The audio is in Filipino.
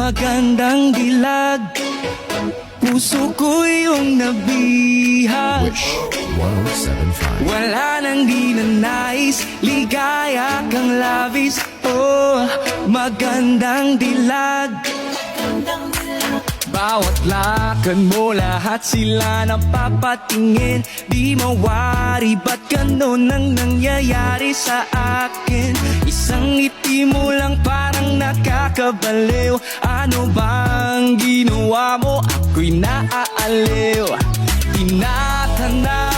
Magandang dilag, puso ko yung nabihag. Wish 1075. Wala nang di na nais, ligaya kang labis. Oh, magandang dilag. Bawat lakad mo, lahat sila napapatingin. Di mawari, ba't ganun ang nangyayari sa akin? Isang ngiti mo lang parang nakakabaliw. Ano bang ginawa mo? Ako'y naaaliw. Tinatanong